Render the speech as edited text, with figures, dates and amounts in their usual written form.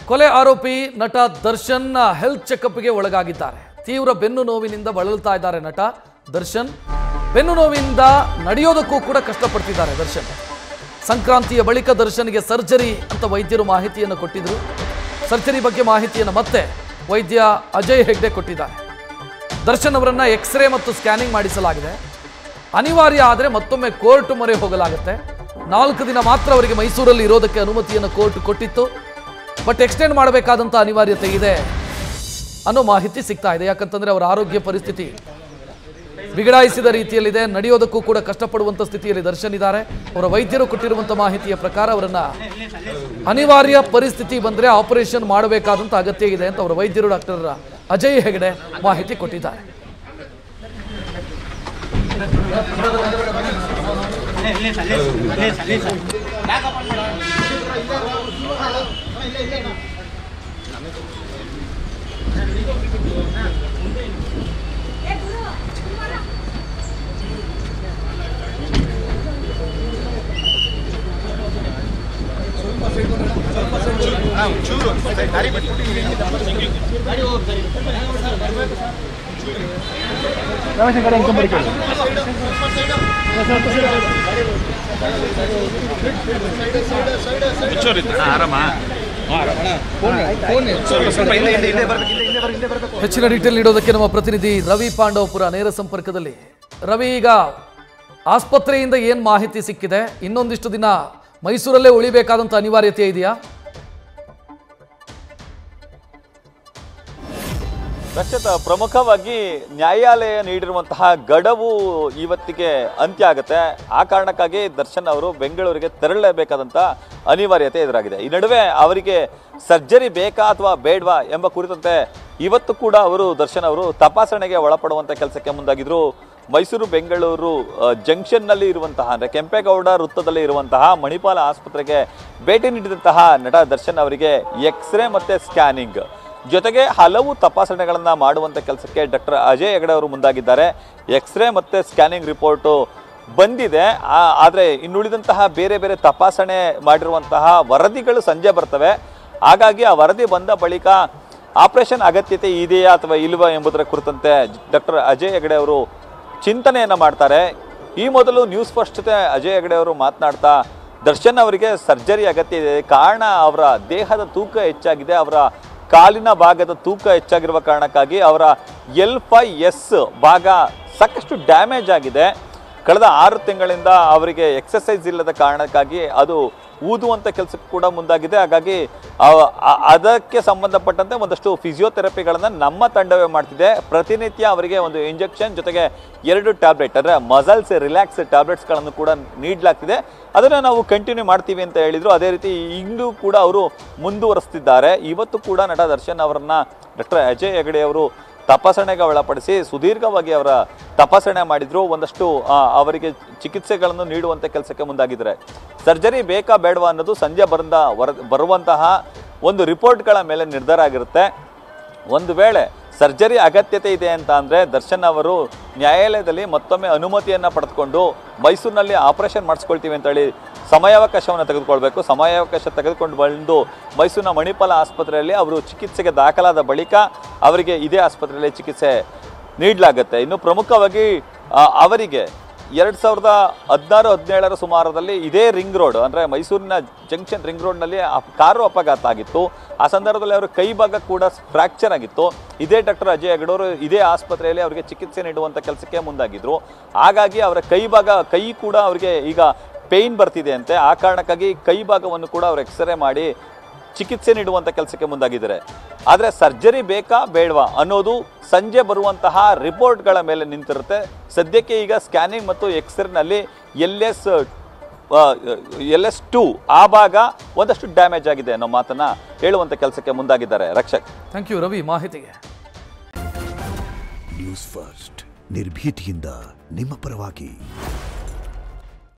ಕೊಲೆ ಆರೋಪಿ ನಟ ದರ್ಶನ್ ಹೆಲ್ತ್ ಚೆಕಪ್ಗೆ ಒಳಗಾಗಿದ್ದಾರೆ. ತೀವ್ರ ಬೆನ್ನು ನೋವಿನಿಂದ ಬಳಲ್ತಾ ಇದ್ದಾರೆ ನಟ ದರ್ಶನ್. ಬೆನ್ನು ನೋವಿನಿಂದ ನಡೆಯೋದಕ್ಕೂ ಕೂಡ ಕಷ್ಟಪಡ್ತಿದ್ದಾರೆ ದರ್ಶನ್. ಸಂಕ್ರಾಂತಿಯ ಬಳಿಕ ದರ್ಶನ್ಗೆ ಸರ್ಜರಿ ಅಂತ ವೈದ್ಯರು ಮಾಹಿತಿಯನ್ನು ಕೊಟ್ಟಿದ್ರು. ಸರ್ಜರಿ ಬಗ್ಗೆ ಮಾಹಿತಿಯನ್ನು ಮತ್ತೆ ವೈದ್ಯ ಅಜಯ್ ಹೆಗ್ಡೆ ಕೊಟ್ಟಿದ್ದಾರೆ. ದರ್ಶನ್ ಅವರನ್ನ ಎಕ್ಸ್ರೇ ಮತ್ತು ಸ್ಕ್ಯಾನಿಂಗ್ ಮಾಡಿಸಲಾಗಿದೆ. ಅನಿವಾರ್ಯ ಆದರೆ ಮತ್ತೊಮ್ಮೆ ಕೋರ್ಟ್ ಮೊರೆ ಹೋಗಲಾಗುತ್ತೆ. 4 ದಿನ ಮಾತ್ರ ಅವರಿಗೆ ಮೈಸೂರಲ್ಲಿ ಇರೋದಕ್ಕೆ ಅನುಮತಿಯನ್ನು ಕೋರ್ಟ್ ಕೊಟ್ಟಿತ್ತು. ಬಟ್ ಎಕ್ಸ್ಟೆಂಡ್ ಮಾಡಬೇಕಾದಂಥ ಅನಿವಾರ್ಯತೆ ಇದೆ ಅನ್ನೋ ಮಾಹಿತಿ ಸಿಗ್ತಾ ಇದೆ. ಯಾಕಂತಂದ್ರೆ ಅವರ ಆರೋಗ್ಯ ಪರಿಸ್ಥಿತಿ ಬಿಗಡಾಯಿಸಿದ ರೀತಿಯಲ್ಲಿದೆ. ನಡೆಯೋದಕ್ಕೂ ಕೂಡ ಕಷ್ಟಪಡುವಂಥ ಸ್ಥಿತಿಯಲ್ಲಿ ದರ್ಶನ್ ಇದ್ದಾರೆ. ಅವರ ವೈದ್ಯರು ಕೊಟ್ಟಿರುವಂಥ ಮಾಹಿತಿಯ ಪ್ರಕಾರ ಅವರನ್ನ ಅನಿವಾರ್ಯ ಪರಿಸ್ಥಿತಿ ಬಂದರೆ ಆಪರೇಷನ್ ಮಾಡಬೇಕಾದಂಥ ಅಗತ್ಯ ಇದೆ ಅಂತ ಅವರ ವೈದ್ಯರು ಡಾಕ್ಟರ್ ಅಜಯ್ ಹೆಗ್ಡೆ ಮಾಹಿತಿ ಕೊಟ್ಟಿದ್ದಾರೆ. ಹೆಚ್ಚಿನ ಡೀಟೇಲ್ ನೀಡೋದಕ್ಕೆ ನಮ್ಮ ಪ್ರತಿನಿಧಿ ರವಿ ಪಾಂಡವಪುರ ನೇರ ಸಂಪರ್ಕದಲ್ಲಿ. ರವಿ, ಈಗ ಆಸ್ಪತ್ರೆಯಿಂದ ಏನು ಮಾಹಿತಿ ಸಿಕ್ಕಿದೆ? ಇನ್ನೊಂದಿಷ್ಟು ದಿನ ಮೈಸೂರಲ್ಲೇ ಉಳಿಬೇಕಾದಂಥ ಅನಿವಾರ್ಯತೆ ಇದೆಯಾ? ರಕ್ಷಿತ್, ಪ್ರಮುಖವಾಗಿ ನ್ಯಾಯಾಲಯ ನೀಡಿರುವಂತಹ ಗಡುವು ಇವತ್ತಿಗೆ ಅಂತ್ಯ ಆಗುತ್ತೆ. ಆ ಕಾರಣಕ್ಕಾಗಿ ದರ್ಶನ್ ಅವರು ಬೆಂಗಳೂರಿಗೆ ತೆರಳಲೇಬೇಕಾದಂಥ ಅನಿವಾರ್ಯತೆ ಎದುರಾಗಿದೆ. ಈ ನಡುವೆ ಅವರಿಗೆ ಸರ್ಜರಿ ಬೇಕಾ ಅಥವಾ ಬೇಡವಾ ಎಂಬ ಕುರಿತಂತೆ ಇವತ್ತು ಕೂಡ ದರ್ಶನ್ ಅವರು ತಪಾಸಣೆಗೆ ಒಳಪಡುವಂಥ ಕೆಲಸಕ್ಕೆ ಮುಂದಾಗಿದ್ರು. ಮೈಸೂರು ಬೆಂಗಳೂರು ಜಂಕ್ಷನ್ನಲ್ಲಿ ಇರುವಂತಹ ಅಂದರೆ ಕೆಂಪೇಗೌಡ ವೃತ್ತದಲ್ಲಿ ಇರುವಂತಹ ಮಣಿಪಾಲ ಆಸ್ಪತ್ರೆಗೆ ಭೇಟಿ ನೀಡಿದಂತಹ ನಟ ದರ್ಶನ್ ಅವರಿಗೆ ಎಕ್ಸ್ರೇ ಮತ್ತು ಸ್ಕ್ಯಾನಿಂಗ್ ಜೊತೆಗೆ ಹಲವು ತಪಾಸಣೆಗಳನ್ನು ಮಾಡುವಂಥ ಕೆಲಸಕ್ಕೆ ಡಾಕ್ಟರ್ ಅಜಯ್ ಹೆಗ್ಡೆ ಅವರು ಮುಂದಾಗಿದ್ದಾರೆ. ಎಕ್ಸ್ರೇ ಮತ್ತು ಸ್ಕ್ಯಾನಿಂಗ್ ರಿಪೋರ್ಟು ಬಂದಿದೆ. ಆದರೆ ಇನ್ನುಳಿದಂತಹ ಬೇರೆ ಬೇರೆ ತಪಾಸಣೆ ಮಾಡಿರುವಂತಹ ವರದಿಗಳು ಸಂಜೆ ಬರ್ತವೆ. ಹಾಗಾಗಿ ಆ ವರದಿ ಬಂದ ಬಳಿಕ ಆಪರೇಷನ್ ಅಗತ್ಯತೆ ಇದೆಯಾ ಅಥವಾ ಇಲ್ವಾ ಎಂಬುದರ ಕುರಿತಂತೆ ಡಾಕ್ಟರ್ ಅಜಯ್ ಹೆಗ್ಡೆ ಅವರು ಚಿಂತನೆಯನ್ನು ಮಾಡ್ತಾರೆ. ಈ ಮೊದಲು ನ್ಯೂಸ್ ಫಸ್ಟ್ ಜೊತೆ ಅಜಯ್ ಹೆಗ್ಡೆ ಅವರು ಮಾತನಾಡ್ತಾ ದರ್ಶನ್ ಅವರಿಗೆ ಸರ್ಜರಿ ಅಗತ್ಯ ಇದೆ. ಕಾರಣ ಅವರ ದೇಹದ ತೂಕ ಹೆಚ್ಚಾಗಿದೆ. ಅವರ ಕಾಲಿನ ಭಾಗದ ತೂಕ ಹೆಚ್ಚಾಗಿರುವ ಕಾರಣಕ್ಕಾಗಿ ಅವರ L5S ಭಾಗ ಸಾಕಷ್ಟು ಡ್ಯಾಮೇಜ್ ಆಗಿದೆ. ಕಳೆದ 6 ತಿಂಗಳಿಂದ ಅವರಿಗೆ ಎಕ್ಸಸೈಸ್ ಇಲ್ಲದ ಕಾರಣಕ್ಕಾಗಿ ಅದು ಊದುವಂಥ ಕೆಲಸಕ್ಕೆ ಕೂಡ ಮುಂದಾಗಿದೆ. ಹಾಗಾಗಿ ಅದಕ್ಕೆ ಸಂಬಂಧಪಟ್ಟಂತೆ ಒಂದಷ್ಟು ಫಿಸಿಯೋಥೆರಪಿಗಳನ್ನು ನಮ್ಮ ತಂಡವೇ ಮಾಡ್ತಿದೆ. ಪ್ರತಿನಿತ್ಯ ಅವರಿಗೆ ಒಂದು ಇಂಜೆಕ್ಷನ್ ಜೊತೆಗೆ 2 ಟ್ಯಾಬ್ಲೆಟ್ ಅಂದರೆ ಮಸಲ್ಸ್ ರಿಲ್ಯಾಕ್ಸ್ ಟ್ಯಾಬ್ಲೆಟ್ಸ್ಗಳನ್ನು ಕೂಡ ನೀಡಲಾಗ್ತಿದೆ. ಅದನ್ನು ನಾವು ಕಂಟಿನ್ಯೂ ಮಾಡ್ತೀವಿ ಅಂತ ಹೇಳಿದರು. ಅದೇ ರೀತಿ ಇಂದು ಕೂಡ ಅವರು ಮುಂದುವರಿಸ್ತಿದ್ದಾರೆ. ಇವತ್ತು ಕೂಡ ನಟ ದರ್ಶನ್ ಅವರನ್ನ ಡಾಕ್ಟರ್ ಅಜಯ್ ಹೆಗ್ಡೆ ಅವರು ತಪಾಸಣೆಗೆ ಒಳಪಡಿಸಿ ಸುದೀರ್ಘವಾಗಿ ಅವರ ತಪಾಸಣೆ ಮಾಡಿದ್ರು. ಒಂದಷ್ಟು ಅವರಿಗೆ ಚಿಕಿತ್ಸೆಗಳನ್ನು ನೀಡುವಂಥ ಕೆಲಸಕ್ಕೆ ಮುಂದಾಗಿದ್ದಾರೆ. ಸರ್ಜರಿ ಬೇಕಾ ಬೇಡವಾ ಅನ್ನೋದು ಸಂಜೆ ಬರುವಂತಹ ಒಂದು ರಿಪೋರ್ಟ್ಗಳ ಮೇಲೆ ನಿರ್ಧಾರ ಆಗಿರುತ್ತೆ. ಒಂದು ವೇಳೆ ಸರ್ಜರಿ ಅಗತ್ಯತೆ ಇದೆ ಅಂತ ಅಂದರೆ ದರ್ಶನ್ ಅವರು ನ್ಯಾಯಾಲಯದಲ್ಲಿ ಮತ್ತೊಮ್ಮೆ ಅನುಮತಿಯನ್ನು ಪಡೆದುಕೊಂಡು ಮೈಸೂರಿನಲ್ಲಿ ಆಪರೇಷನ್ ಮಾಡಿಸ್ಕೊಳ್ತೀವಿ ಅಂತೇಳಿ ಸಮಯಾವಕಾಶವನ್ನು ತೆಗೆದುಕೊಳ್ಬೇಕು. ಸಮಯಾವಕಾಶ ತೆಗೆದುಕೊಂಡು ಬಂದು ಮೈಸೂರಿನ ಮಣಿಪಾಲ ಆಸ್ಪತ್ರೆಯಲ್ಲಿ ಅವರು ಚಿಕಿತ್ಸೆಗೆ ದಾಖಲಾದ ಬಳಿಕ ಅವರಿಗೆ ಇದೇ ಆಸ್ಪತ್ರೆಯಲ್ಲಿ ಚಿಕಿತ್ಸೆ ನೀಡಲಾಗುತ್ತೆ. ಇನ್ನು ಪ್ರಮುಖವಾಗಿ ಅವರಿಗೆ 2016-17 ಸುಮಾರದಲ್ಲಿ ಇದೇ ರಿಂಗ್ ರೋಡ್ ಅಂದರೆ ಮೈಸೂರಿನ ಜಂಕ್ಷನ್ ರಿಂಗ್ ರೋಡ್ನಲ್ಲಿ ಕಾರು ಅಪಘಾತ ಆಗಿತ್ತು. ಆ ಸಂದರ್ಭದಲ್ಲಿ ಅವರ ಕೈ ಭಾಗ ಕೂಡ ಫ್ರ್ಯಾಕ್ಚರ್ ಆಗಿತ್ತು. ಇದೇ ಡಾಕ್ಟರ್ ಅಜಯ್ ಹೆಗ್ಡೆ ಅವರು ಇದೇ ಆಸ್ಪತ್ರೆಯಲ್ಲಿ ಅವರಿಗೆ ಚಿಕಿತ್ಸೆ ನೀಡುವಂಥ ಕೆಲಸಕ್ಕೆ ಮುಂದಾಗಿದ್ರು. ಹಾಗಾಗಿ ಅವರ ಕೈ ಕೂಡ ಅವರಿಗೆ ಈಗ ಪೇಯ್ನ್ ಬರ್ತಿದೆ ಅಂತೆ. ಆ ಕಾರಣಕ್ಕಾಗಿ ಕೈ ಭಾಗವನ್ನು ಕೂಡ ಅವರು ಎಕ್ಸ್ರೇ ಮಾಡಿ ಚಿಕಿತ್ಸೆ ನೀಡುವಂಥ ಕೆಲಸಕ್ಕೆ ಮುಂದಾಗಿದ್ದಾರೆ. ಆದರೆ ಸರ್ಜರಿ ಬೇಕಾ ಬೇಡವಾ ಅನ್ನೋದು ಸಂಜೆ ಬರುವಂತಹ ರಿಪೋರ್ಟ್ಗಳ ಮೇಲೆ ನಿಂತಿರುತ್ತೆ. ಸದ್ಯಕ್ಕೆ ಈಗ ಸ್ಕ್ಯಾನಿಂಗ್ ಮತ್ತು ಎಕ್ಸ್ರೇನಲ್ಲಿ LS2 ಆ ಭಾಗ ಒಂದಷ್ಟು ಡ್ಯಾಮೇಜ್ ಆಗಿದೆ ಅನ್ನೋ ಮಾತನ್ನ ಹೇಳುವಂಥ ಕೆಲಸಕ್ಕೆ ಮುಂದಾಗಿದ್ದಾರೆ. ರಕ್ಷಕ್, ಥ್ಯಾಂಕ್ ಯು ರವಿ ಮಾಹಿತಿಗೆ. ನ್ಯೂಸ್ ಫಸ್ಟ್ ನಿರ್ಭೀತಿಯಿಂದ ನಿಮ್ಮ ಪರವಾಗಿ.